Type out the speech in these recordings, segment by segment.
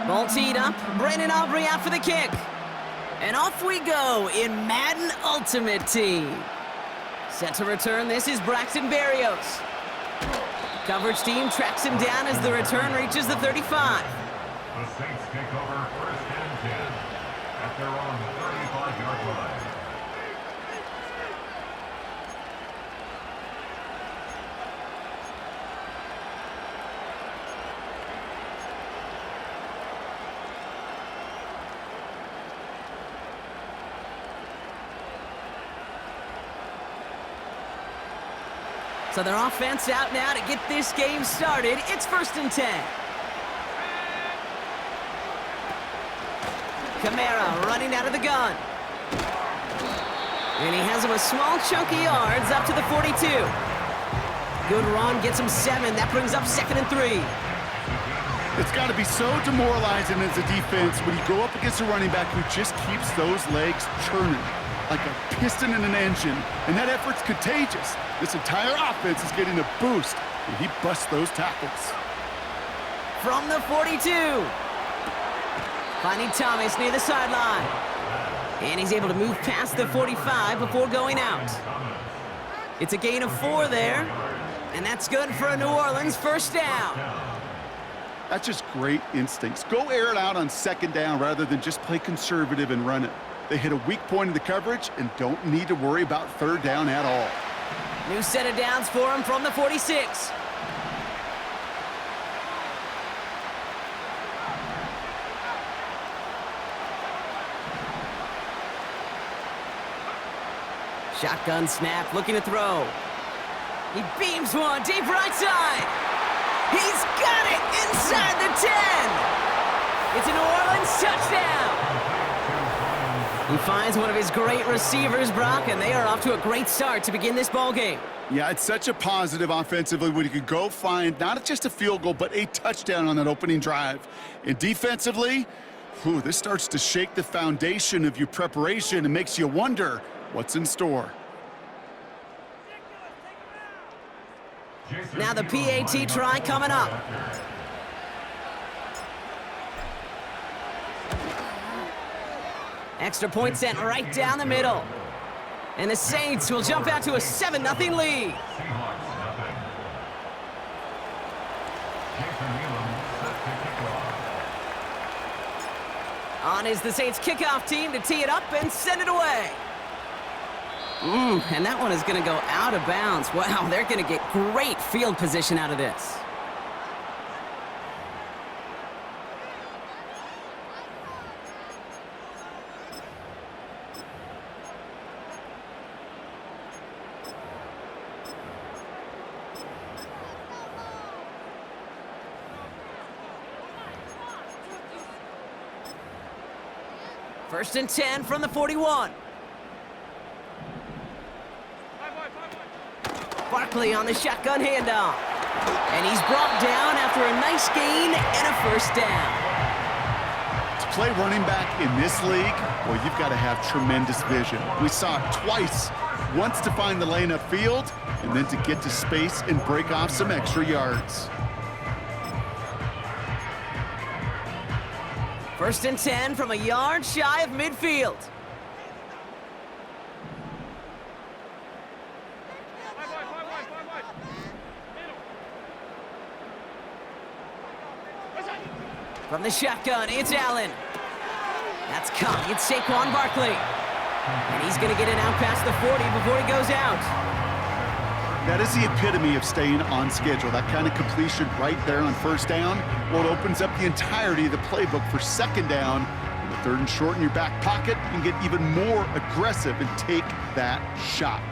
Ball teed up, Brandon Aubrey out for the kick. And off we go in Madden Ultimate Team. Set to return, this is Braxton Berrios. Coverage team tracks him down as the return reaches the 35. The Saints take over first and 10 at their own 35-yard line. So their offense out now to get this game started. It's first and 10. Kamara running out of the gun. And he has him a small chunk of yards up to the 42. Good run, gets him 7. That brings up 2nd and 3. It's got to be so demoralizing as a defense when you go up against a running back who just keeps those legs churning like a piston in an engine, and that effort's contagious. This entire offense is getting a boost, and he busts those tackles. From the 42. Finding Thomas near the sideline. And he's able to move past the 45 before going out. It's a gain of 4 there, and that's good for a New Orleans first down. That's just great instincts. Go air it out on 2nd down rather than just play conservative and run it. They hit a weak point in the coverage and don't need to worry about 3rd down at all. New set of downs for him from the 46. Shotgun snap, looking to throw. He beams one deep right side. He's got it inside the 10. It's a New Orleans touchdown. He finds one of his great receivers, Brock, and they are off to a great start to begin this ball game. Yeah, it's such a positive offensively when you can go find not just a field goal, but a touchdown on that opening drive. And defensively, this starts to shake the foundation of your preparation and makes you wonder what's in store. Now the PAT try coming up. Extra point sent right down the middle. And the Saints will jump out to a 7-0 lead. On is the Saints kickoff team to tee it up and send it away. And that one is going to go out of bounds. Wow, they're going to get great field position out of this. First and 10 from the 41. Barkley on the shotgun handoff. And he's brought down after a nice gain and a first down. To play running back in this league, well, you've got to have tremendous vision. We saw it twice. Once to find the lane upfield, and then to get to space and break off some extra yards. First and 10 from a yard shy of midfield. From the shotgun, it's Allen. That's caught. It's Saquon Barkley. And he's going to get it out past the 40 before he goes out. That is the epitome of staying on schedule. That kind of completion right there on first down. Well, it opens up the entirety of the playbook for 2nd down. In the 3rd and short in your back pocket, you can get even more aggressive and take that shot.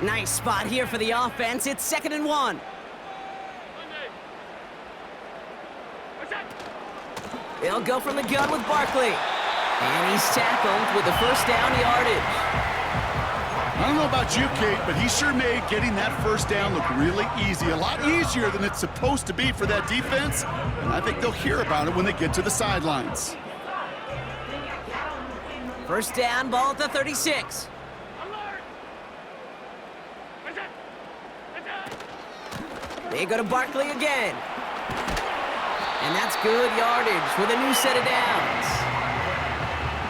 Nice spot here for the offense. It's 2nd and 1. They'll go from the gun with Barkley. And he's tackled with the first down yardage. I don't know about you, Kate, but he sure made getting that first down look really easy. A lot easier than it's supposed to be for that defense. And I think they'll hear about it when they get to the sidelines. First down, ball at the 36. They go to Barkley again. And that's good yardage with a new set of downs.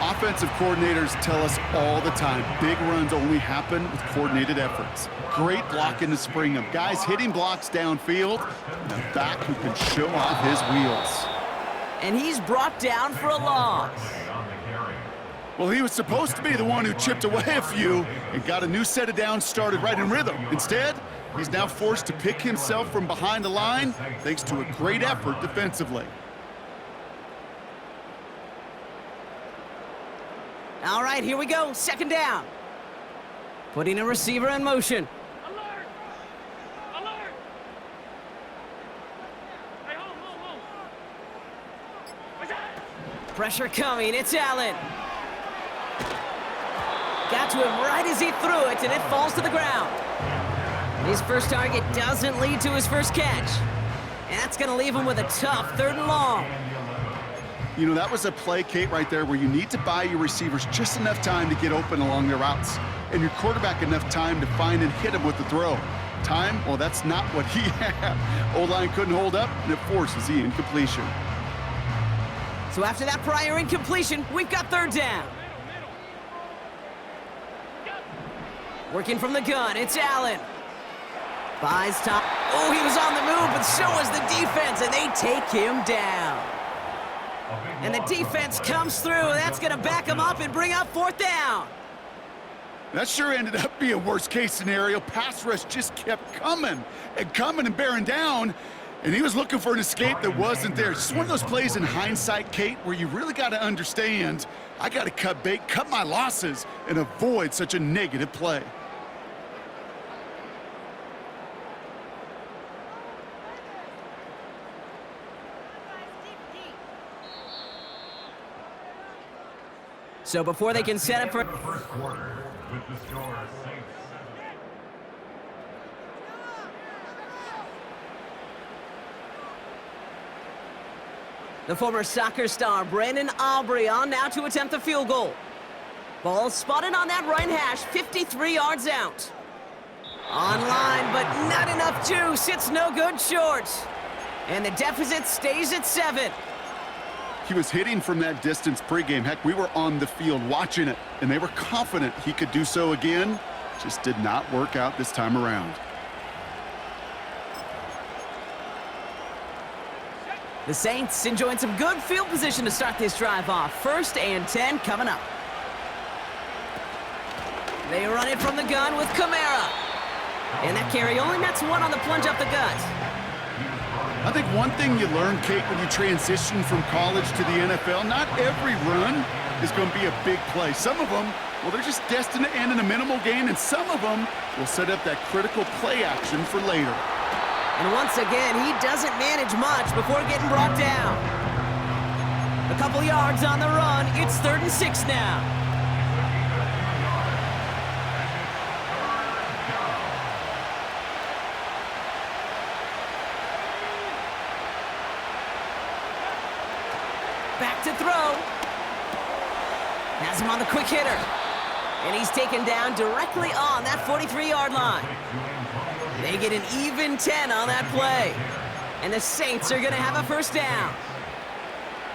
Offensive coordinators tell us all the time, big runs only happen with coordinated efforts. Great block in the spring of guys hitting blocks downfield, and a back who can show off his wheels. And he's brought down for a loss. Well, he was supposed to be the one who chipped away a few and got a new set of downs started right in rhythm. Instead, he's now forced to pick himself from behind the line thanks to a great effort defensively. All right, here we go. Second down. Putting a receiver in motion. Alert! Alert! Hey, hold. What's that? Pressure coming. It's Allen. Got to him right as he threw it, and it falls to the ground. His first target doesn't lead to his first catch. And that's going to leave him with a tough 3rd and long. You know, that was a play, Kate, right there where you need to buy your receivers just enough time to get open along their routes, and your quarterback enough time to find and hit him with the throw. Time, well, that's not what he had. O-line couldn't hold up, and it forces the incompletion. So after that prior incompletion, we've got 3rd down. Working from the gun, it's Allen. Buys top. Oh, he was on the move, but so was the defense, and they take him down. And the defense comes through, and that's going to back him up and bring up 4th down. That sure ended up being a worst-case scenario. Pass rush just kept coming and bearing down, and he was looking for an escape that wasn't there. It's just one of those plays in hindsight, Kate, where you really got to understand, I got to cut bait, cut my losses, and avoid such a negative play. So before they can set up for... The first quarter with the score Saints 7. The former soccer star Brandon Aubrey on now to attempt the field goal. Ball spotted on that right hash, 53 yards out. On line, but not enough juice. It's no good short. And the deficit stays at 7. He was hitting from that distance pregame. Heck, we were on the field watching it, and they were confident he could do so again. Just did not work out this time around. The Saints enjoying some good field position to start this drive off. 1st and 10 coming up. They run it from the gun with Kamara. And that carry only nets 1 on the plunge up the gut. I think one thing you learn, Kate, when you transition from college to the NFL, not every run is going to be a big play. Some of them, well, they're just destined to end in a minimal gain, and some of them will set up that critical play action for later. And once again, he doesn't manage much before getting brought down. A couple yards on the run. It's 3rd and 6 now. Back to throw. Has him on the quick hitter. And he's taken down directly on that 43-yard line. They get an even 10 on that play. And the Saints are going to have a 1st down.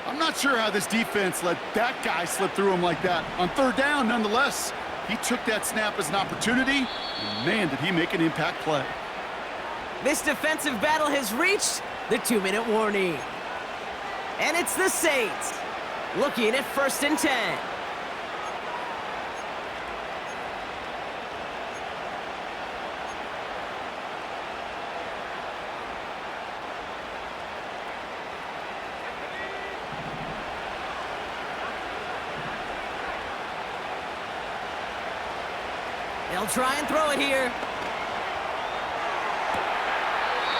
I'm not sure how this defense let that guy slip through him like that. On 3rd down, nonetheless, he took that snap as an opportunity, and man, did he make an impact play. This defensive battle has reached the 2-minute warning. And it's the Saints looking at 1st and 10. They'll try and throw it here.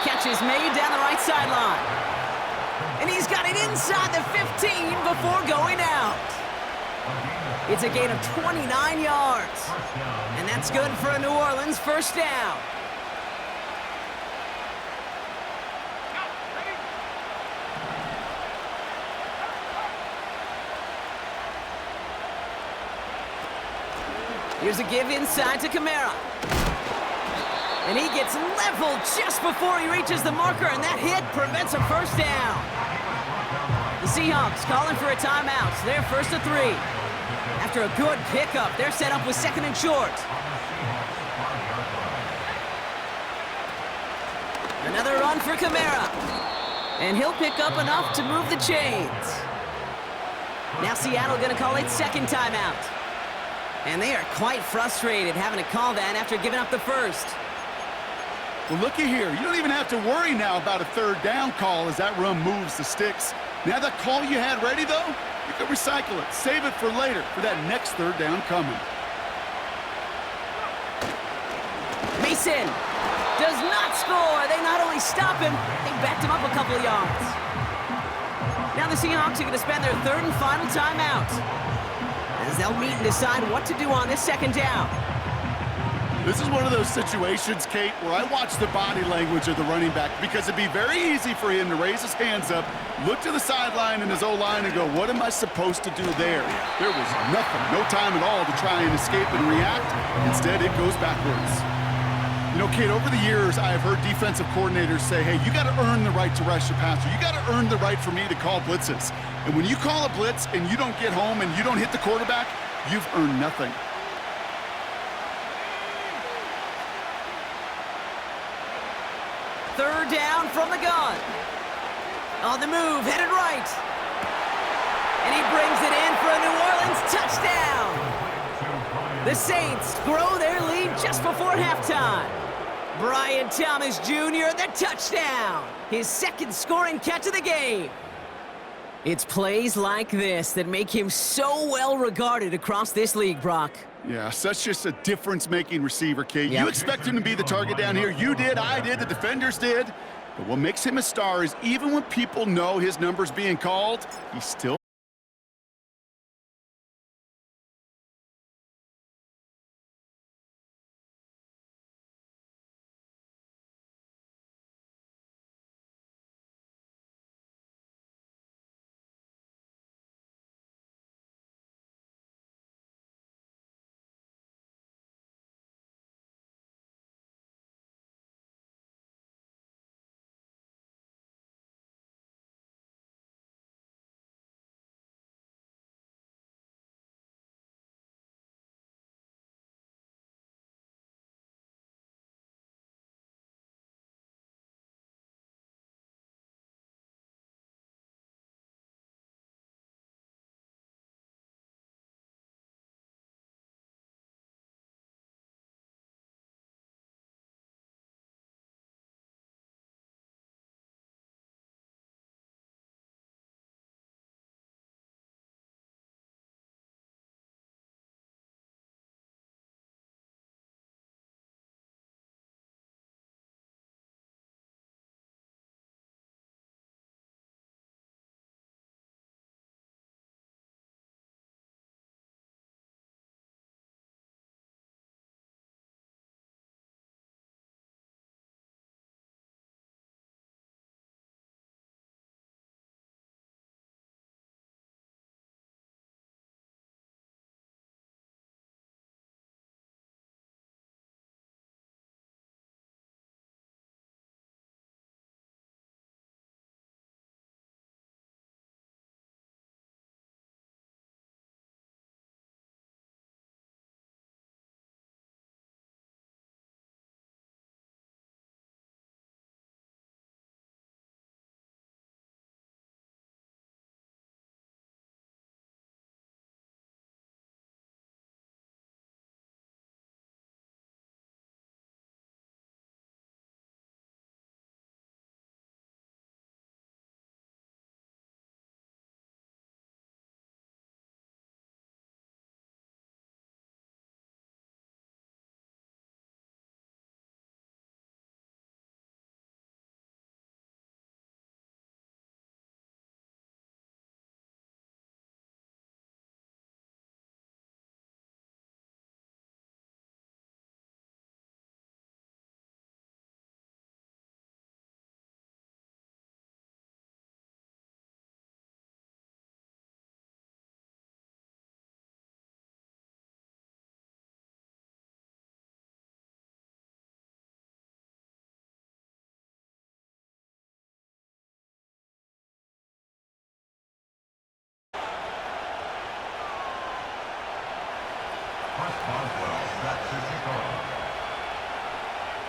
Catch is made down the right sideline. And he's got it inside the 15 before going out. It's a gain of 29 yards. And that's good for a New Orleans 1st down. Here's a give inside to Kamara. And he gets leveled just before he reaches the marker, and that hit prevents a 1st down. The Seahawks calling for a timeout. So they're first to 3. After a good pickup, they're set up with 2nd and short. Another run for Kamara. And he'll pick up enough to move the chains. Now Seattle going to call its 2nd timeout. And they are quite frustrated having to call that after giving up the first. Well, looky here. You don't even have to worry now about a 3rd down call as that run moves the sticks. Now that call you had ready, though, you can recycle it. Save it for later for that next 3rd down coming. Mason does not score. They not only stop him, they backed him up a couple of yards. Now the Seahawks are going to spend their 3rd and final timeout, as they'll meet and decide what to do on this 2nd down. This is one of those situations, Kate, where I watch the body language of the running back because it'd be very easy for him to raise his hands up, look to the sideline and his O-line and go, what am I supposed to do there? There was nothing, no time at all to try and escape and react. Instead, it goes backwards. You know, Kate, over the years, I have heard defensive coordinators say, hey, you got to earn the right to rush your passer. You got to earn the right for me to call blitzes. And when you call a blitz and you don't get home and you don't hit the quarterback, you've earned nothing. Third down from the gun. On the move, headed right. And he brings it in for a New Orleans touchdown. The Saints grow their lead just before halftime. Brian Thomas Jr., the touchdown. His 2nd scoring catch of the game. It's plays like this that make him so well regarded across this league, Brock. Yeah, such just a difference-making receiver, Kate. Yep. You expect him to be the target down here. You did, I did, the defenders did. But what makes him a star is even when people know his number's being called, he's still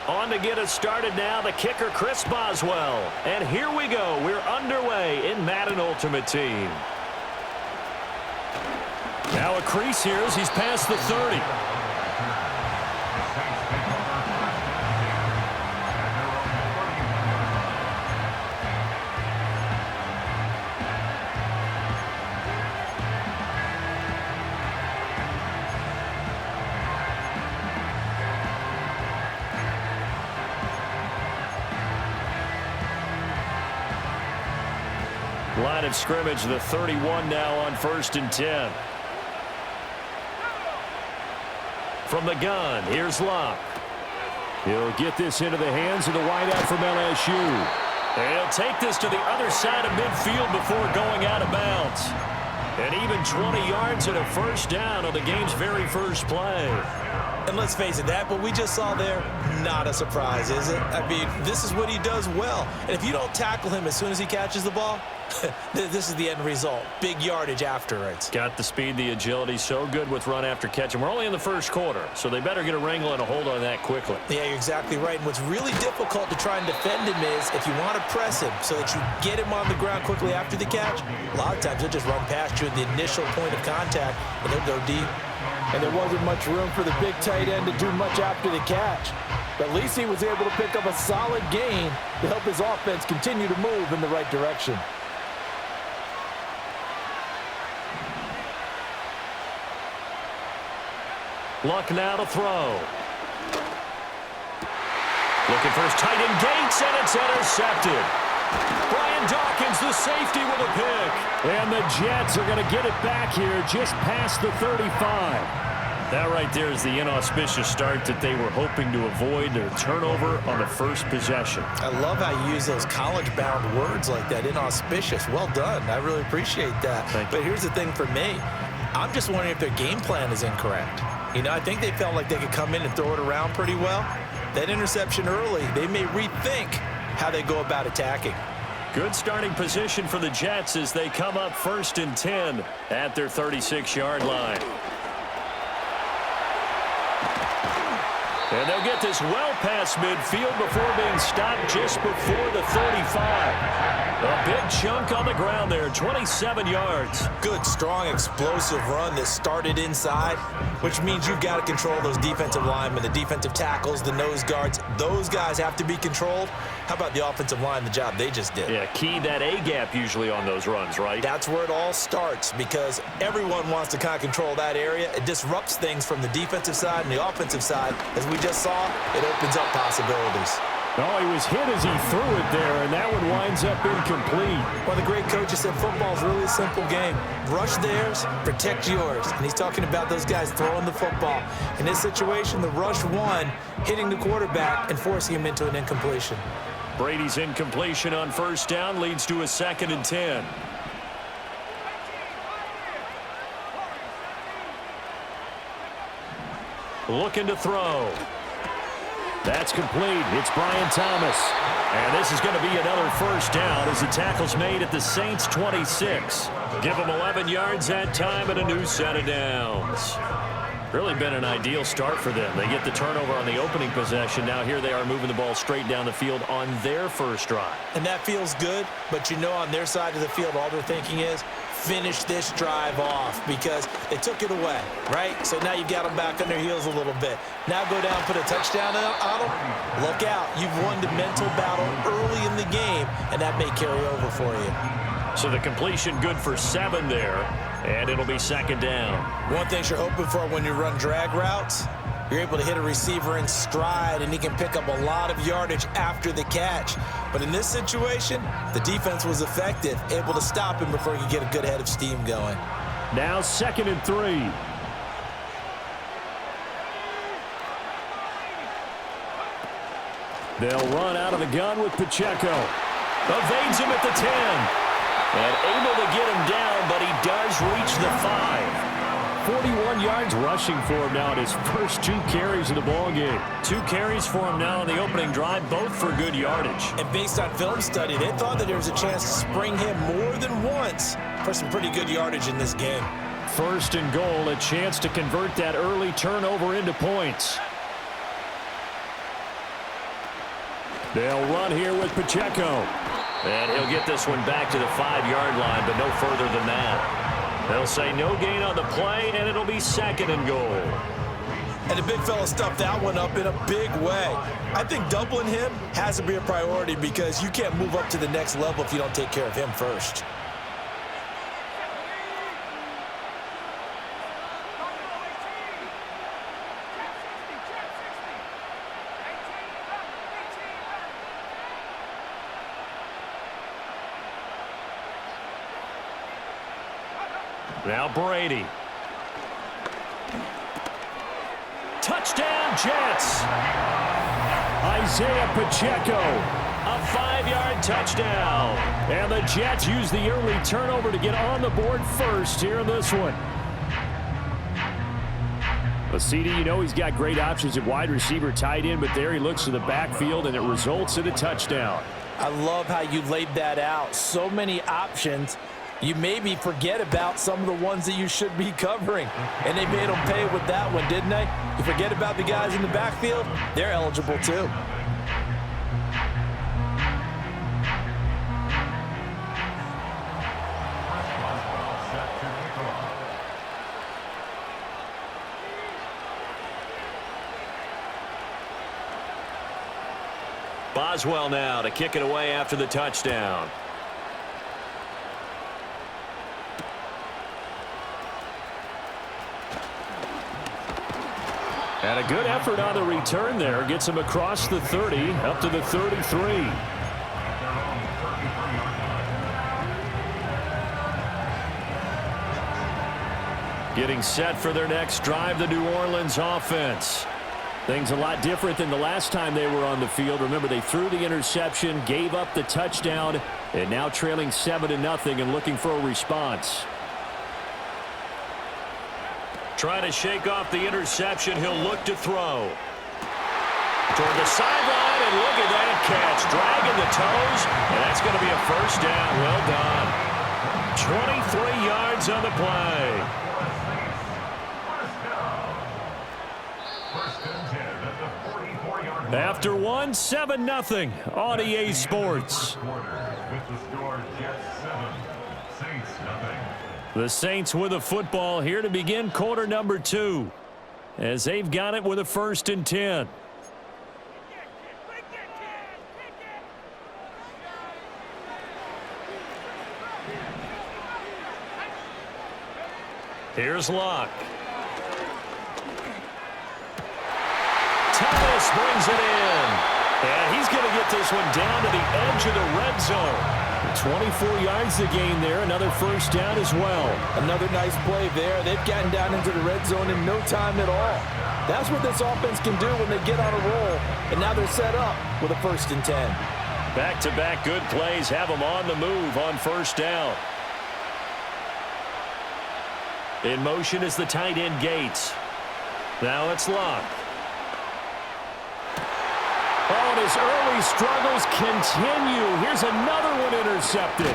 On to get us started now, the kicker, Chris Boswell. And here we go. We're underway in Madden Ultimate Team. Now a crease here as he's past the 30. Line of scrimmage, the 31 now on 1st and 10. From the gun, here's Locke. He'll get this into the hands of the wideout from LSU. And he'll take this to the other side of midfield before going out of bounds. And even 20 yards and a first down on the game's very first play. And let's face it, that what we just saw there, not a surprise, is it? I mean, this is what he does well. And if you don't tackle him as soon as he catches the ball, this is the end result. Big yardage afterwards. Got the speed, the agility, so good with run after catch. And we're only in the first quarter, so they better get a wrangle and a hold on that quickly. Yeah, you're exactly right. And what's really difficult to try and defend him is if you want to press him so that you get him on the ground quickly after the catch, a lot of times he'll just run past you at the initial point of contact, and he'll go deep. And there wasn't much room for the big tight end to do much after the catch. But at least he was able to pick up a solid gain to help his offense continue to move in the right direction. Luck now to throw. Looking for his tight end Gates, and it's intercepted. Brian Dawkins, the safety, with a pick. And the Jets are going to get it back here just past the 35. That right there is the inauspicious start that they were hoping to avoid, a turnover on the first possession. I love how you use those college-bound words like that, inauspicious. Well done. I really appreciate that. But here's the thing for me. I'm just wondering if their game plan is incorrect. You know, I think they felt like they could come in and throw it around pretty well. That interception early, they may rethink how they go about attacking. Good starting position for the Jets as they come up 1st and 10 at their 36-yard line. And they'll get this well past midfield before being stopped just before the 35. A big chunk on the ground there, 27 yards. Good, strong, explosive run that started inside, which means you've got to control those defensive linemen, the defensive tackles, the nose guards. Those guys have to be controlled. How about the offensive line, the job they just did? Yeah, key that A-gap usually on those runs, right? That's where it all starts because everyone wants to kind of control that area. It disrupts things from the defensive side and the offensive side. As we just saw, it opens up possibilities. Oh, he was hit as he threw it there, and that one winds up incomplete. One of the great coaches said football is really a simple game. Rush theirs, protect yours. And he's talking about those guys throwing the football. In this situation, the rush won, hitting the quarterback and forcing him into an incompletion. Brady's incompletion on 1st down leads to a 2nd and 10. Looking to throw. That's complete. It's Brian Thomas. And this is going to be another 1st down as the tackle's made at the Saints' 26. Give them 11 yards that time and a new set of downs. Really been an ideal start for them. They get the turnover on the opening possession. Now here they are moving the ball straight down the field on their first drive. And that feels good, but you know on their side of the field all they're thinking is finish this drive off because they took it away, right? So now you've got them back on their heels a little bit. Now go down, put a touchdown on them. Look out. You've won the mental battle early in the game, and that may carry over for you. So the completion good for 7 there, and it'll be 2nd down. One thing you're hoping for when you run drag routes, you're able to hit a receiver in stride, and he can pick up a lot of yardage after the catch. But in this situation, the defense was effective, able to stop him before he could get a good head of steam going. Now 2nd and 3. They'll run out of the gun with Pacheco. Evades him at the 10. And able to get him down, but he does reach the 5. 41 yards rushing for him now in his first 2 carries of the ballgame. 2 carries for him now on the opening drive, both for good yardage. And based on film study, they thought that there was a chance to spring him more than once for some pretty good yardage in this game. 1st and goal, a chance to convert that early turnover into points. They'll run here with Pacheco. And he'll get this one back to the 5-yard line, but no further than that. They'll say no gain on the play, and it'll be 2nd and goal. And the big fella stuffed that one up in a big way. I think doubling him has to be a priority because you can't move up to the next level if you don't take care of him first. Now Brady. Touchdown, Jets. Isaiah Pacheco, a 5-yard touchdown. And the Jets use the early turnover to get on the board first here in this one. Well, CD, you know he's got great options at wide receiver, tight end, but there he looks to the backfield, and it results in a touchdown. I love how you laid that out. So many options. You maybe forget about some of the ones that you should be covering. And they made them pay with that one, didn't they? You forget about the guys in the backfield, they're eligible too. Boswell now to kick it away after the touchdown. And a good effort on the return there. Gets him across the 30, up to the 33. Getting set for their next drive, the New Orleans offense. Things a lot different than the last time they were on the field. Remember, they threw the interception, gave up the touchdown, and now trailing 7-0 and looking for a response. Trying to shake off the interception. He'll look to throw. Toward the sideline, and look at that catch. Dragging the toes, and that's going to be a first down. Well done. 23 yards on the play. After 7-0 on EA Sports. The Saints with a football here to begin quarter number 2, as they've got it with a 1st and 10. Here's Luck. Thomas brings it in. And he's going to get this one down to the edge of the red zone. 24 yards to gain there. Another first down as well. Another nice play there. They've gotten down into the red zone in no time at all. That's what this offense can do when they get on a roll. And now they're set up with a 1st and 10. Back-to-back good plays have them on the move on first down. In motion is the tight end Gates. Now it's Luck. Oh, and his early struggles continue. Here's another one intercepted.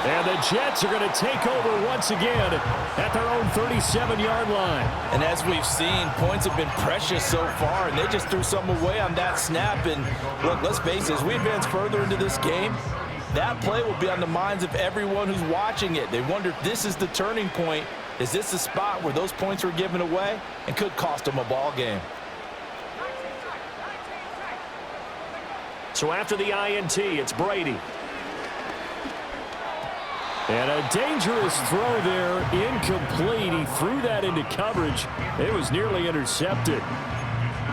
And the Jets are going to take over once again at their own 37-yard line. And as we've seen, points have been precious so far, and they just threw some away on that snap. And look, let's face it, as we advance further into this game, that play will be on the minds of everyone who's watching it. They wonder if this is the turning point. Is this the spot where those points were given away and could cost them a ball game? So after the INT, it's Brady. And a dangerous throw there, incomplete. He threw that into coverage. It was nearly intercepted.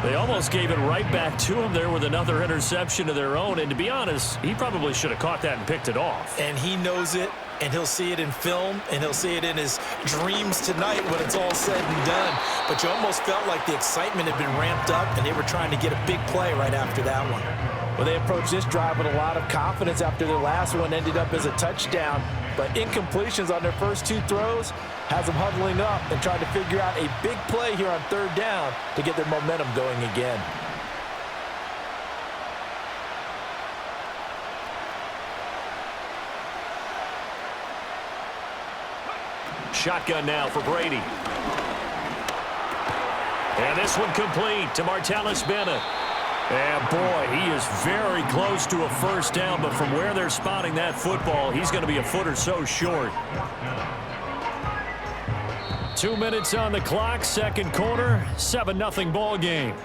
They almost gave it right back to him there with another interception of their own. And to be honest, he probably should have caught that and picked it off. And he knows it, and he'll see it in film, and he'll see it in his dreams tonight when it's all said and done. But you almost felt like the excitement had been ramped up, and they were trying to get a big play right after that one. Well, they approached this drive with a lot of confidence after their last one ended up as a touchdown. But incompletions on their first 2 throws has them huddling up and trying to figure out a big play here on 3rd down to get their momentum going again. Shotgun now for Brady. And this one complete to Martellus Bennett. And boy, he is very close to a first down, but from where they're spotting that football, he's going to be a foot or so short. 2 minutes on the clock, second quarter, 7-0 ball game.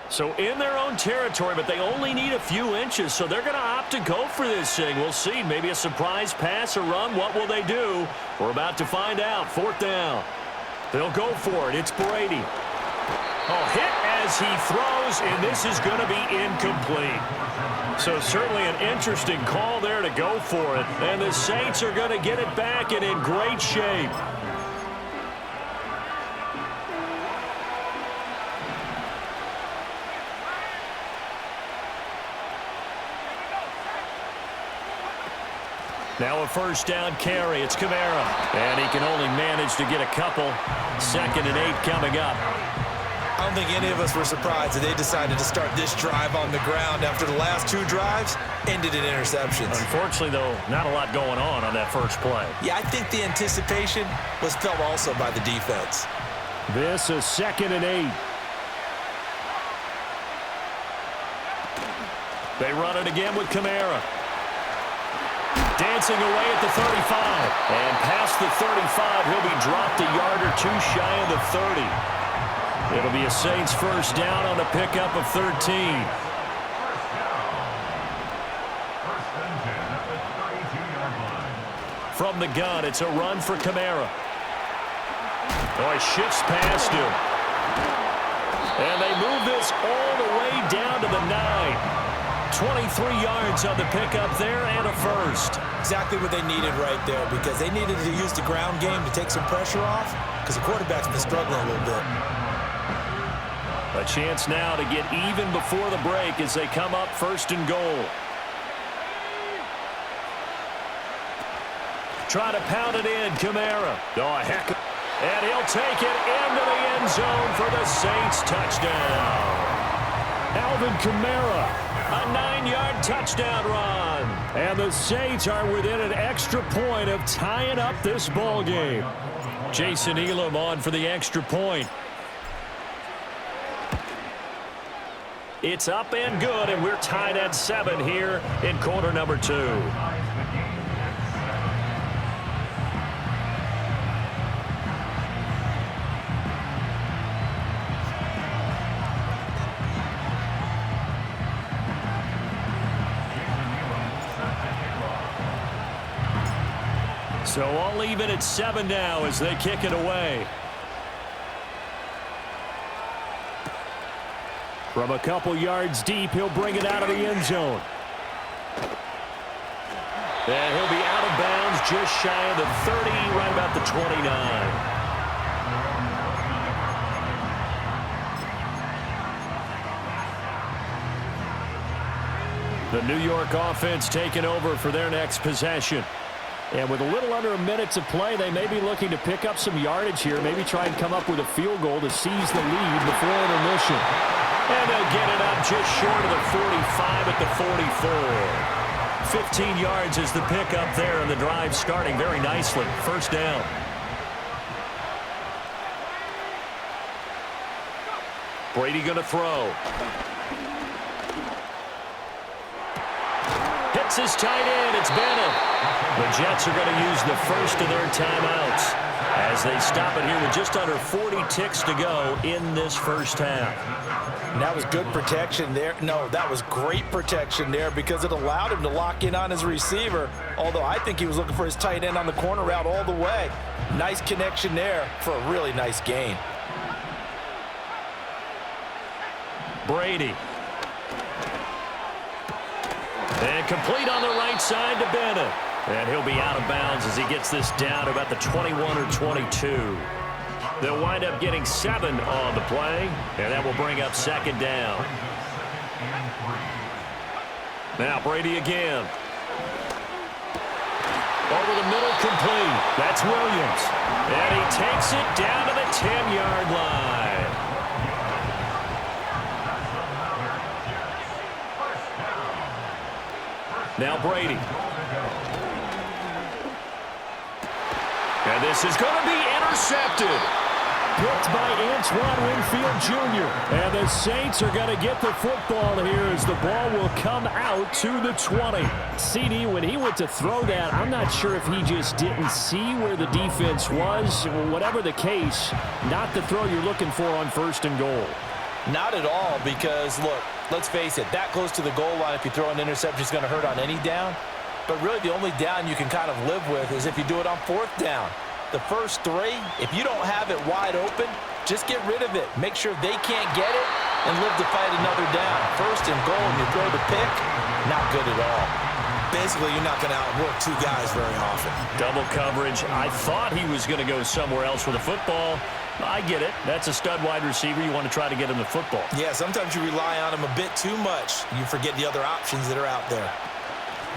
So in their own territory, but they only need a few inches, so they're going to opt to go for this thing. We'll see. Maybe a surprise pass or run. What will they do? We're about to find out. Fourth down. They'll go for it. It's Brady. Oh, hit as he throws, and this is going to be incomplete. So certainly an interesting call there to go for it. And the Saints are going to get it back and in great shape. Now a first down carry. It's Kamara. And he can only manage to get a couple. 2nd and 8 coming up. I don't think any of us were surprised that they decided to start this drive on the ground after the last 2 drives ended in interceptions. Unfortunately, though, not a lot going on that first play. Yeah, I think the anticipation was felt also by the defense. This is 2nd and 8. They run it again with Kamara. Dancing away at the 35. And past the 35, he'll be dropped a yard or 2 shy of the 30. It'll be a Saints first down on the pickup of 13. From the gun, it's a run for Kamara. Oh, he shifts past him. And they move this all the way down to the 9. 23 yards on the pickup there and a first. Exactly what they needed right there, because they needed to use the ground game to take some pressure off, because the quarterback's been struggling a little bit. A chance now to get even before the break as they come up 1st and goal. Try to pound it in, Kamara. Oh, a heck of... And he'll take it into the end zone for the Saints touchdown. Alvin Kamara. A 9-yard touchdown run. And the Saints are within an extra point of tying up this ball game. Jason Elam on for the extra point. It's up and good, and we're tied at 7 here in quarter number 2. So all even at 7 now as they kick it away. From a couple yards deep, he'll bring it out of the end zone. And he'll be out of bounds just shy of the 30, right about the 29. The New York offense taking over for their next possession. And with a little under a minute to play, they may be looking to pick up some yardage here, maybe try and come up with a field goal to seize the lead before intermission. And they'll get it up just short of the 45 at the 44. 15 yards is the pickup there, and the drive starting very nicely. First down. Brady going to throw. Hits his tight end. It's Bennett. The Jets are going to use the first of their timeouts as they stop it here with just under 40 ticks to go in this first half. And that was good protection there. No, that was great protection there because it allowed him to lock in on his receiver, although I think he was looking for his tight end on the corner route all the way. Nice connection there for a really nice gain. Brady. And complete on the right side to Bennett. And he'll be out of bounds as he gets this down to about the 21 or 22. They'll wind up getting 7 on the play, and that will bring up second down. Now Brady again. Over the middle, complete. That's Williams. And he takes it down to the 10-yard line. Now Brady. And this is going to be intercepted. Picked by Antoine Winfield Jr. And the Saints are going to get the football here as the ball will come out to the 20. CD, when he went to throw that, I'm not sure if he just didn't see where the defense was. Whatever the case, not the throw you're looking for on 1st and goal. Not at all, because, look, let's face it, that close to the goal line, if you throw an interception, is going to hurt on any down. But really, the only down you can kind of live with is if you do it on 4th down. The first 3, if you don't have it wide open, just get rid of it. Make sure they can't get it and live to fight another down. 1st and goal, and you throw the pick, not good at all. Basically, you're not going to outwork 2 guys very often. Double coverage. I thought he was going to go somewhere else with the football. I get it. That's a stud wide receiver. You want to try to get him the football. Yeah, sometimes you rely on him a bit too much. You forget the other options that are out there.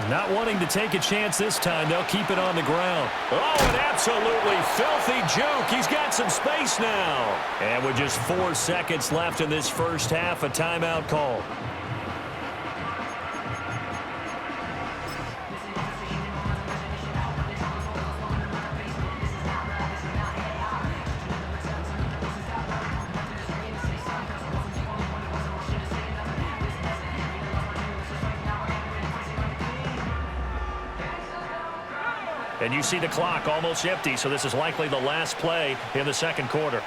Not wanting to take a chance this time. They'll keep it on the ground. Oh, an absolutely filthy juke. He's got some space now. And with just 4 seconds left in this first half, a timeout call. And you see the clock almost empty, so this is likely the last play in the second quarter.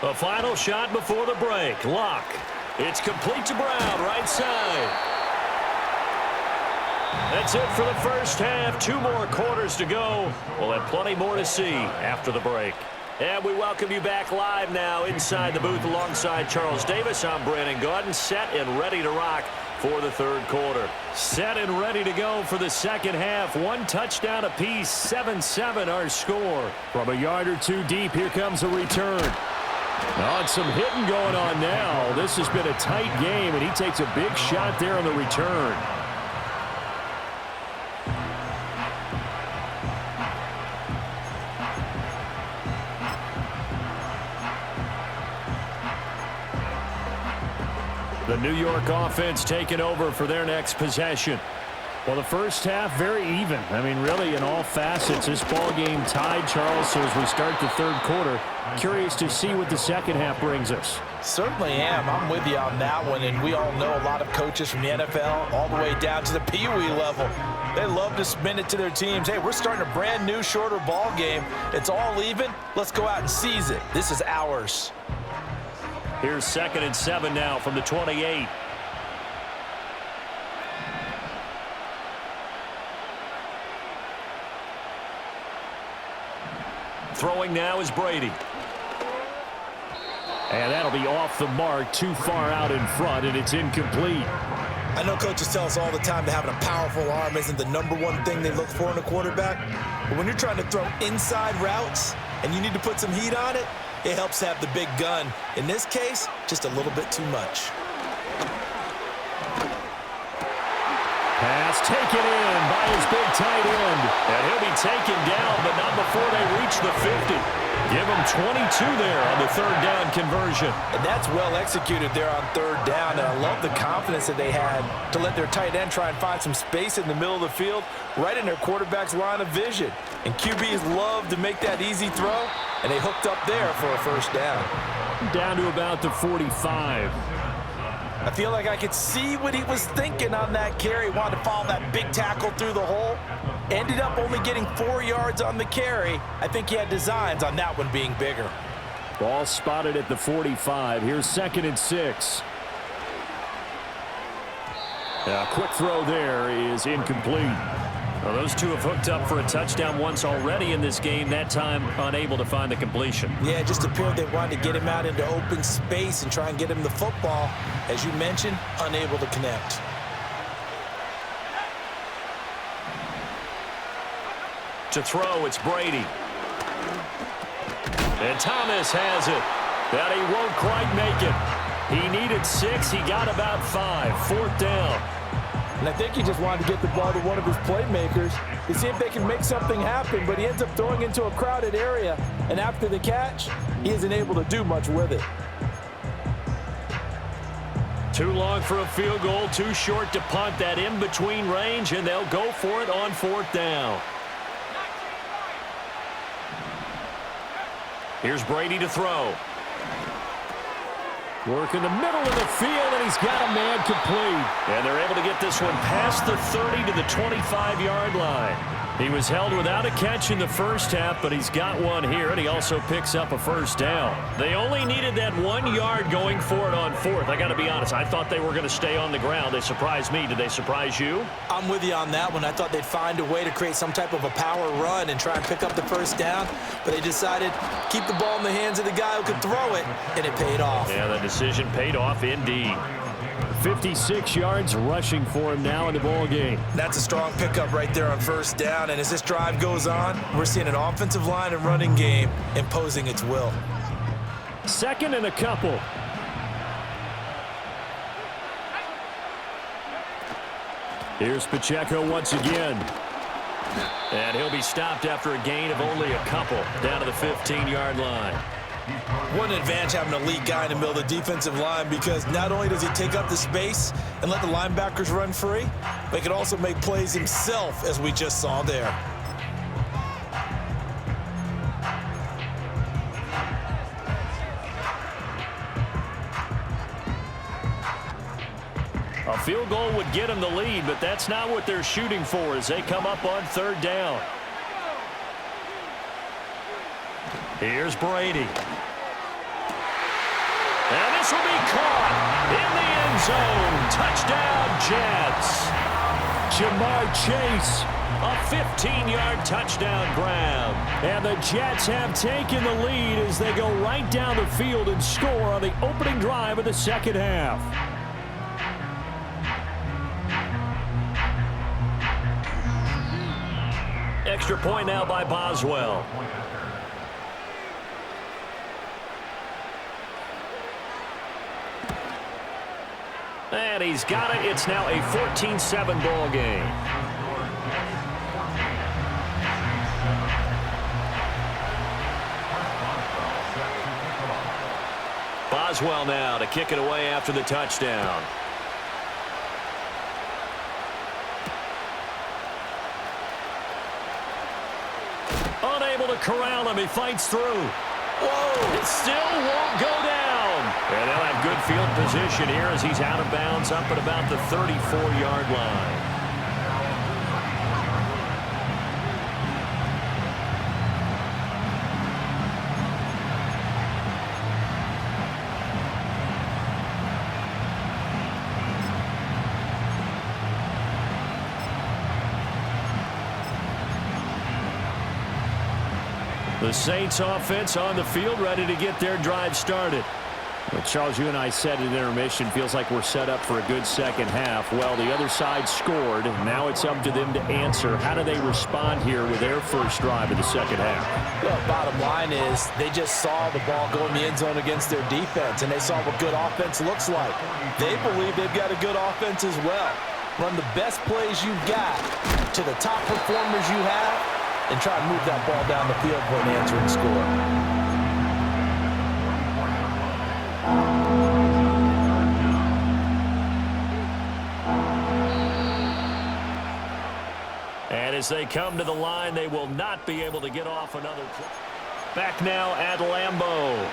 The final shot before the break. Lock. It's complete to Brown, right side. That's it for the first half. 2 more quarters to go. We'll have plenty more to see after the break. And we welcome you back live now inside the booth alongside Charles Davis. I'm Brandon Gaudin, set and ready to rock for the third quarter. Set and ready to go for the second half. 1 touchdown apiece, 7-7 our score. From a yard or 2 deep, here comes a return. Oh, some hitting going on now. This has been a tight game, and he takes a big shot there on the return. The New York offense taking over for their next possession. Well, the first half, very even. I mean, really, in all facets, this ball game tied, Charles. So as we start the third quarter, curious to see what the second half brings us. Certainly am. I'm with you on that one. And we all know a lot of coaches from the NFL all the way down to the Pee Wee level. They love to spin it to their teams. Hey, we're starting a brand new, shorter ball game. It's all even. Let's go out and seize it. This is ours. Here's 2nd and 7 now from the 28. Throwing now is Brady. And that'll be off the mark, too far out in front, and it's incomplete. I know coaches tell us all the time that having a powerful arm isn't the #1 thing they look for in a quarterback. But when you're trying to throw inside routes and you need to put some heat on it, it helps have the big gun. In this case, just a little bit too much. Pass taken in by his big tight end. And he'll be taken down, but not before they reach the 50. Give him 22 there on the 3rd down conversion. And that's well executed there on 3rd down. And I love the confidence that they had to let their tight end try and find some space in the middle of the field, right in their quarterback's line of vision. And QBs love to make that easy throw, and they hooked up there for a 1st down. Down to about the 45. I feel like I could see what he was thinking on that carry. Wanted to follow that big tackle through the hole. Ended up only getting 4 yards on the carry. I think he had designs on that one being bigger. Ball spotted at the 45. Here's 2nd and 6. A quick throw there is incomplete. Well, those two have hooked up for a touchdown once already in this game, that time unable to find the completion. Yeah, just appeared they wanted to get him out into open space and try and get him the football. As you mentioned, unable to connect. To throw, it's Brady. And Thomas has it. But he won't quite make it. He needed 6. He got about 5. 4th down. And I think he just wanted to get the ball to one of his playmakers to see if they can make something happen, but he ends up throwing into a crowded area, and after the catch, he isn't able to do much with it. Too long for a field goal, too short to punt. That in-between range, and they'll go for it on 4th down. Here's Brady to throw. Work in the middle of the field, and he's got a man complete. And they're able to get this one past the 30 to the 25-yard line. He was held without a catch in the first half, but he's got one here, and he also picks up a 1st down. They only needed that 1 yard going for it on 4th. I got to be honest, I thought they were going to stay on the ground. They surprised me. Did they surprise you? I'm with you on that one. I thought they'd find a way to create some type of a power run and try and pick up the 1st down, but they decided keep the ball in the hands of the guy who could throw it, and it paid off. Yeah, the decision paid off indeed. 56 yards rushing for him now in the ball game. That's a strong pickup right there on 1st down, and as this drive goes on, we're seeing an offensive line and running game imposing its will. 2nd and a couple. Here's Pacheco once again. And he'll be stopped after a gain of only a couple down to the 15-yard line. What an advantage having an elite guy in the middle of the defensive line, because not only does he take up the space and let the linebackers run free, but he can also make plays himself, as we just saw there. A field goal would get them the lead, but that's not what they're shooting for as they come up on 3rd down. Here's Brady. And this will be caught in the end zone. Touchdown, Jets. Jamar Chase, a 15-yard touchdown grab. And the Jets have taken the lead as they go right down the field and score on the opening drive of the 2nd half. Extra point now by Boswell. And he's got it. It's now a 14-7 ball game. Boswell now to kick it away after the touchdown. Unable to corral him. He fights through. Whoa! It still won't go down. And they'll have good field position here as he's out of bounds up at about the 34-yard line. The Saints offense on the field, ready to get their drive started. Well, Charles, you and I said at intermission, feels like we're set up for a good 2nd half. Well, the other side scored. Now it's up to them to answer. How do they respond here with their first drive of the 2nd half? Well, bottom line is they just saw the ball go in the end zone against their defense, and they saw what good offense looks like. They believe they've got a good offense as well. Run the best plays you've got to the top performers you have, and try to move that ball down the field for an answering score. And as they come to the line, they will not be able to get off another play. Back now at Lambeau.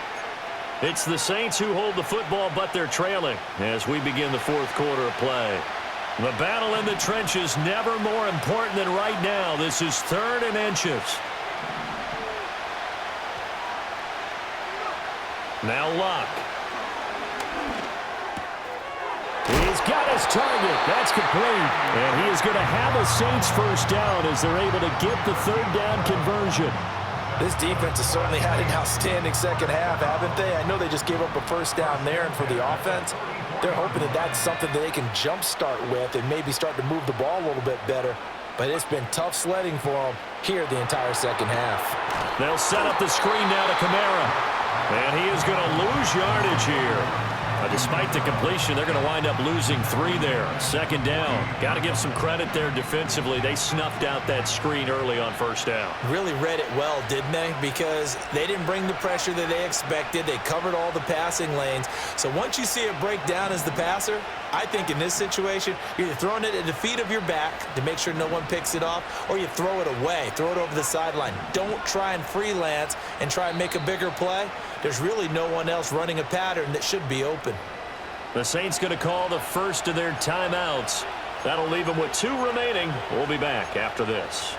It's the Saints who hold the football, but they're trailing as we begin the 4th quarter of play. The battle in the trenches never more important than right now. This is 3rd and inches. Now Luck. He's got his target. That's complete. And he is going to have a Saints 1st down as they're able to get the 3rd down conversion. This defense has certainly had an outstanding 2nd half, haven't they? I know they just gave up a 1st down there, and for the offense, they're hoping that that's something that they can jumpstart with and maybe start to move the ball a little bit better. But it's been tough sledding for them here the entire 2nd half. They'll set up the screen now to Kamara. And he is going to lose yardage here. Despite the completion, they're going to wind up losing 3 there. Second down. Got to give some credit there defensively. They snuffed out that screen early on first down. Really read it well, didn't they? Because they didn't bring the pressure that they expected. They covered all the passing lanes. So once you see it break down as the passer, I think in this situation, you're either throwing it at the feet of your back to make sure no one picks it off, or you throw it away, throw it over the sideline. Don't try and freelance and try and make a bigger play. There's really no one else running a pattern that should be open. The Saints going to call the first of their timeouts. That'll leave them with 2 remaining. We'll be back after this.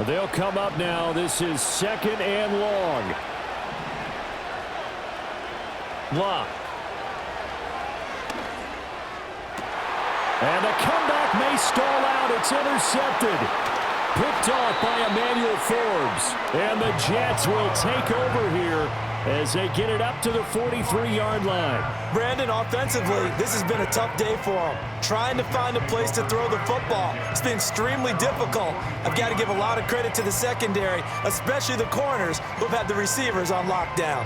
They'll come up now. This is 2nd and long. Lock. And the comeback may stall out. It's intercepted. Picked off by Emmanuel Forbes. And the Jets will take over here as they get it up to the 43-yard line. Brandon, offensively, this has been a tough day for them. Trying to find a place to throw the football. It's been extremely difficult. I've got to give a lot of credit to the secondary, especially the corners who've had the receivers on lockdown.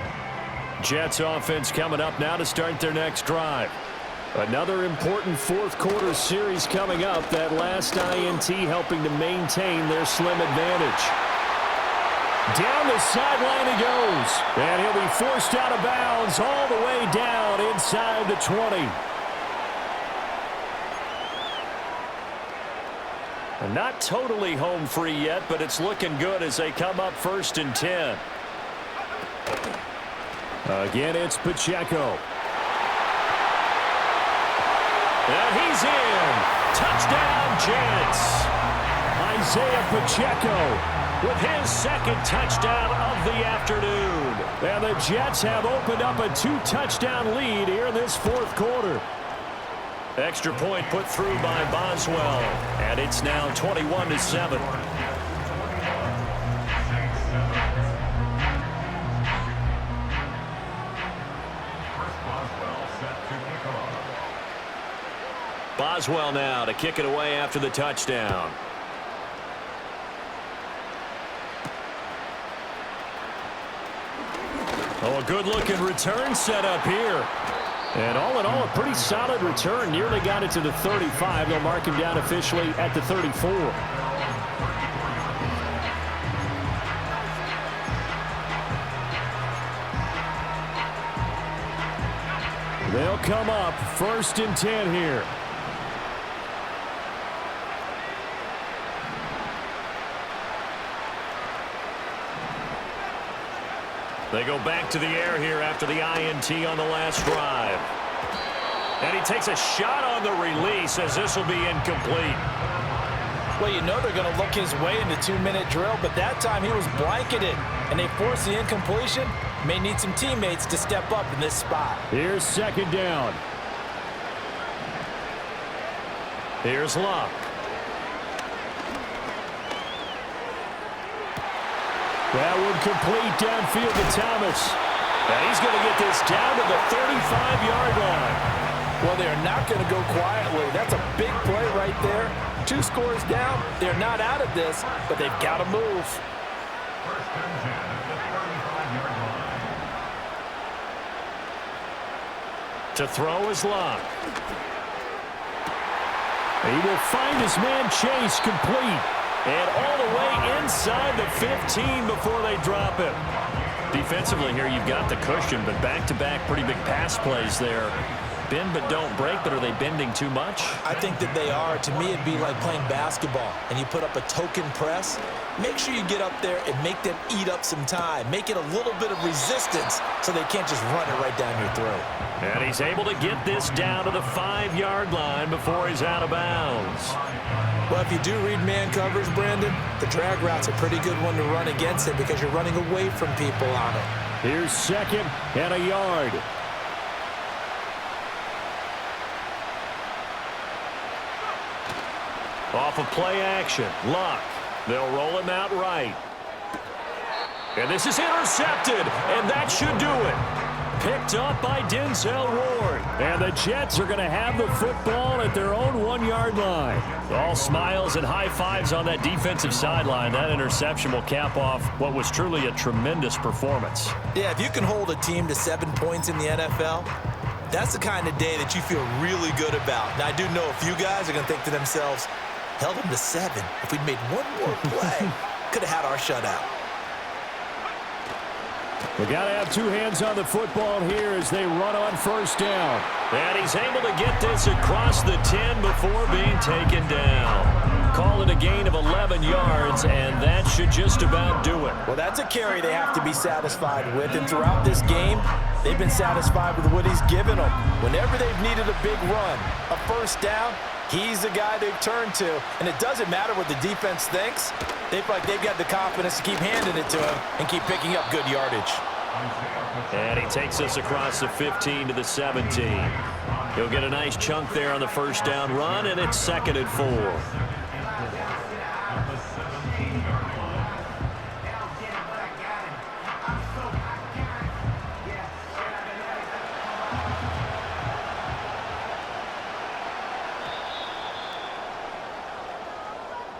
Jets offense coming up now to start their next drive. Another important fourth-quarter series coming up. That last INT helping to maintain their slim advantage. Down the sideline he goes. And he'll be forced out of bounds all the way down inside the 20. And not totally home free yet, but it's looking good as they come up 1st and 10. Again, it's Pacheco. And he's in. Touchdown, Jets. Isaiah Pacheco with his 2nd touchdown of the afternoon. And the Jets have opened up a 2-touchdown lead here in this 4th quarter. Extra point put through by Boswell. And it's now 21-7. Boswell now to kick it away after the touchdown. Oh, a good-looking return set up here. And all in all, a pretty solid return. Nearly got it to the 35. They'll mark him down officially at the 34. They'll come up 1st and 10 here. They go back to the air here after the INT on the last drive. And he takes a shot on the release as this will be incomplete. Well, you know they're going to look his way in the 2-minute drill, but that time he was blanketed, and they forced the incompletion. May need some teammates to step up in this spot. Here's 2nd down. Here's Luck. That would complete downfield to Thomas. And he's going to get this down to the 35-yard line. Well, they're not going to go quietly. That's a big play right there. 2 scores down. They're not out of this, but they've got to move. 1st and 10 at the 35-yard line. To throw is Luck. He will find his man Chase complete. And all the way inside the 15 before they drop him. Defensively here, you've got the cushion, but back-to-back pretty big pass plays there. Bend but don't break, but are they bending too much? I think that they are. To me, it'd be like playing basketball, and you put up a token press. Make sure you get up there and make them eat up some time. Make it a little bit of resistance so they can't just run it right down your throat. And he's able to get this down to the 5-yard line before he's out of bounds. Well, if you do read man coverage, Brandon, the drag route's a pretty good one to run against it because you're running away from people on it. Here's 2nd and a yard. Off of play action, Luck. They'll roll him out right. And this is intercepted, and that should do it. Picked up by Denzel Ward. And the Jets are going to have the football at at their own 1-yard line. All smiles and high fives on that defensive sideline. That interception will cap off what was truly a tremendous performance. Yeah, if you can hold a team to 7 points in the NFL, that's the kind of day that you feel really good about. Now, I do know a few guys are going to think to themselves, held them to 7. If we'd made one more play, could have had our shutout. We got to have 2 hands on the football here as they run on first down. And he's able to get this across the 10 before being taken down. Call it a gain of 11 yards, and that should just about do it. Well, that's a carry they have to be satisfied with, and throughout this game, they've been satisfied with what he's given them. Whenever they've needed a big run, a first down, he's the guy they've turned to. And it doesn't matter what the defense thinks. They feel like they've got the confidence to keep handing it to him and keep picking up good yardage. And he takes us across the 15 to the 17. He'll get a nice chunk there on the first down run, and it's 2nd and 4.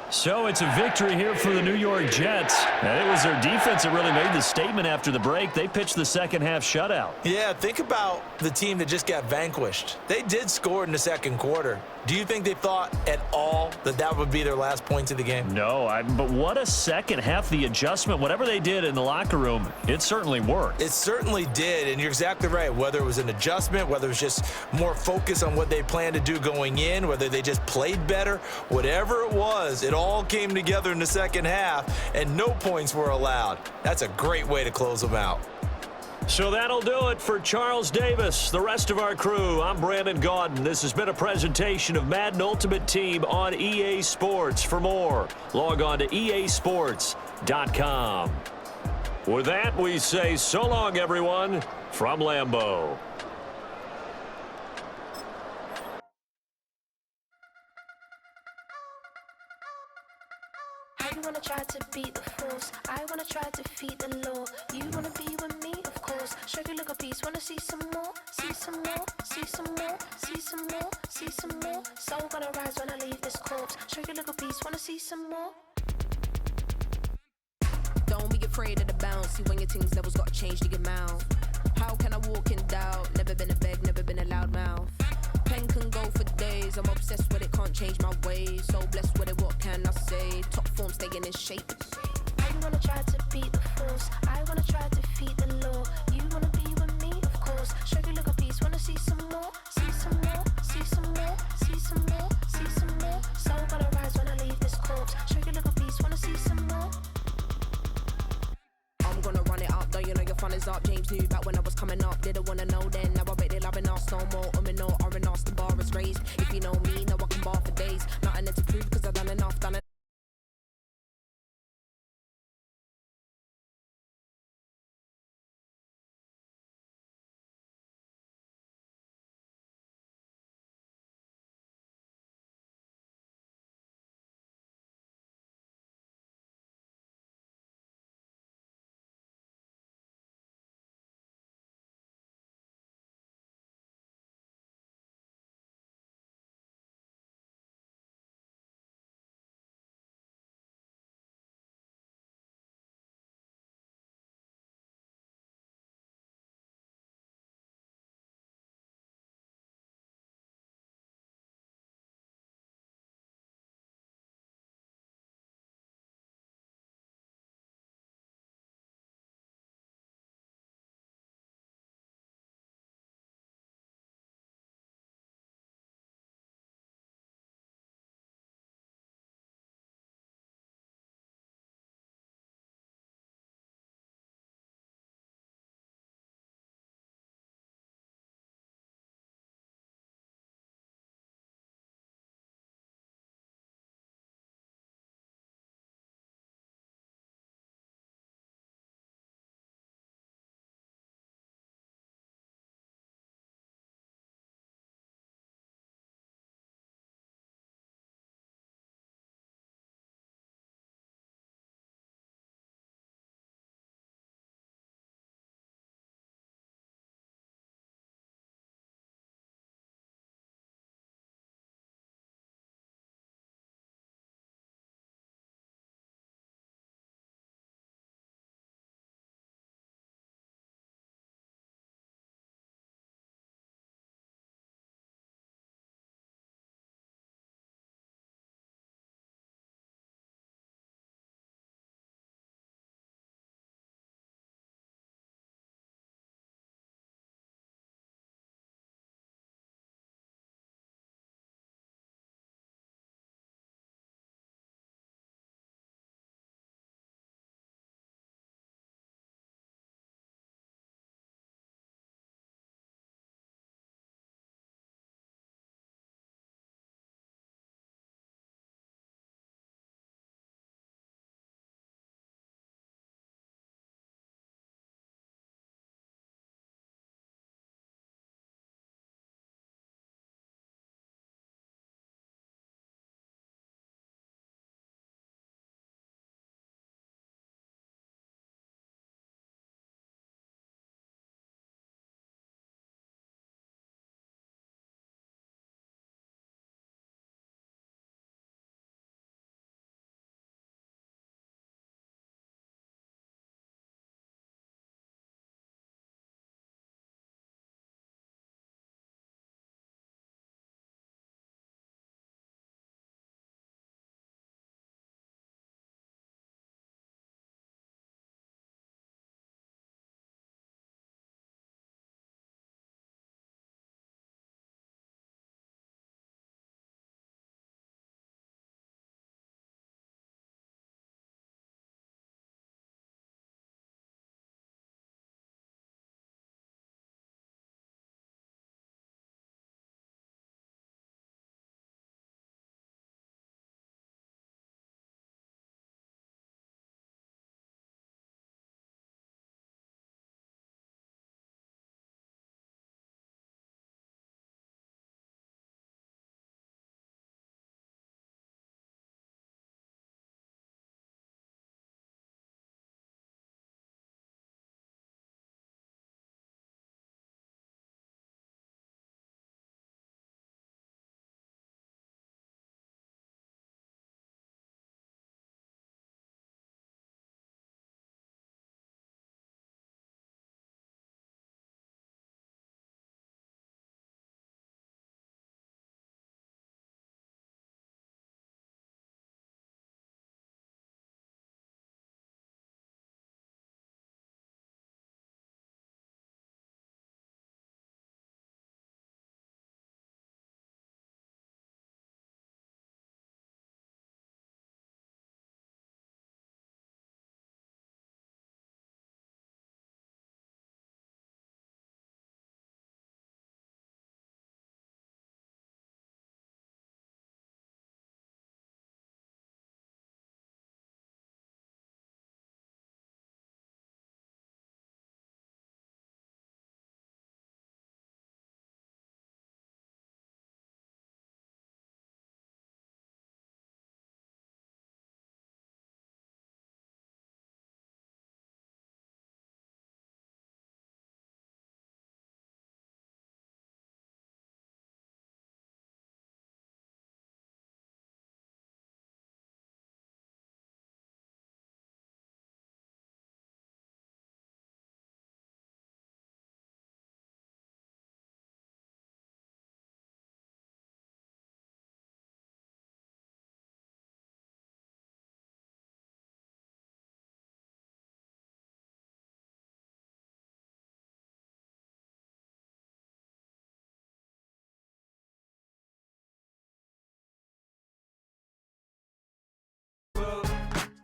So it's a victory here for the New York Jets. And it was their defense that really made the statement after the break. They pitched the second-half shutout. Yeah, think about the team that just got vanquished. They did score in the second quarter. Do you think they thought at all that that would be their last points of the game? No, but what a second half. The adjustment, whatever they did in the locker room, it certainly worked. It certainly did, and you're exactly right. Whether it was an adjustment, whether it was just more focus on what they planned to do going in, whether they just played better, whatever it was, it all came together in the second half, and no points were allowed. That's a great way to close them out. So that'll do it for Charles Davis, the rest of our crew. I'm Brandon Gaudin. This has been a presentation of Madden Ultimate Team on EA Sports. For more, log on to easports.com. With that, we say so long, everyone, from Lambeau. You wanna try to beat the force, I wanna try to defeat the law. You wanna be with me, of course. Show you look a piece, wanna see some more, see some more, see some more, see some more, see some more. Soul gonna rise when I leave this corpse. Show you look a piece, wanna see some more. Don't be afraid of the bounce. See when your things levels got changed to your mouth. How can I walk in doubt? Never been a beg, never been a loud mouth. Pen can go for days. I'm obsessed with it, can't change my ways. So blessed with it, what can I say? Top form staying in shape. You wanna try to beat the force, I wanna try to defeat the law. You wanna be with me, of course. Show you look a piece, wanna see some more, see some more, see some more, see some more, see some more. Soul gonna rise when I leave this corpse. Show you look a piece, wanna see some more. I'm gonna run it up, though you know your fun is up. James knew back when I was coming up, didn't wanna know then. Now I bet they loving us no more. No, R&R, the bar is raised. If you know me, now I can bar for days. Nothing to prove, cause I've done enough, done it.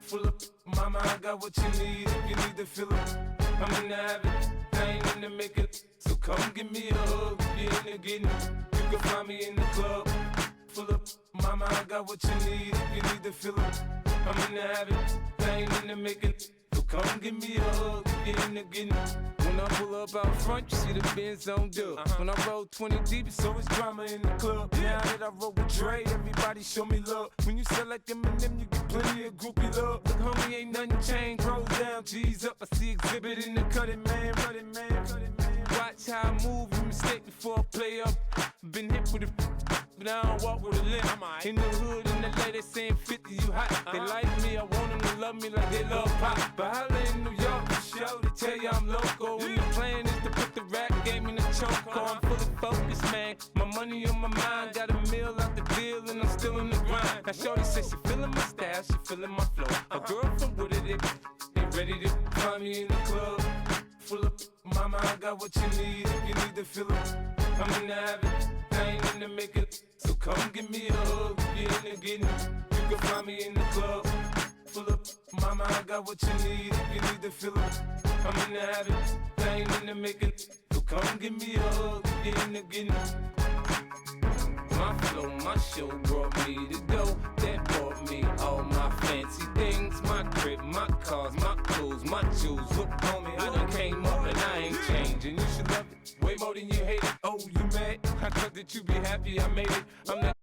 full of mama, I got what you need if you need to fill up. I'm in the habit, I ain't in the make it. So come give me a hug if you're in the getting. You can find me in the club. Full up, mama, I got what you need if you need to fill up. I'm in the habit, I ain't in the make it. So come give me a hug if you're in the getting. When I pull up out front, you see the Benz on dub. When I roll 20 deep, it's always drama in the club. Now that I roll with Dre, everybody show me love. When you sell like Eminem, you get plenty of groupie love. Look, homie, ain't nothing changed. Rolls down, G's up. I see exhibit in the cutting, man. Running, man. Watch how I move, you mistake before I play up. Been hit with a but I don't walk with a limp. In the hood, in the LA, they saying 50, you hot. They like me, I want them to love me like they love pop. But holla in New York, for show, they tell you I'm local. And the plan is to put the rap game in the choke. I'm fully focused, man. My money on my mind, got a meal out the deal, and I'm still in the grind. Now shorty says she feeling my style, she feeling my flow. A girl from Wooded, they ready to find me in the club. Full of mama, I got what you need if you need to fill up. I'm in the habit, I ain't in the make it. So come give me a hug if you're in the getting. You can find me in the club. Full up, mama, I got what you need if you need to fill up. I'm in the habit, I ain't in the make it. So come give me a hug if you're in the getting. My flow, my show brought me to go. That brought me all my fancy things. My crib, my cars, my clothes, my jewels. Look, homie, I done came up and I ain't changing. You should love it way more than you hate it. Oh, you mad? I thought that you be happy I made it. I'm not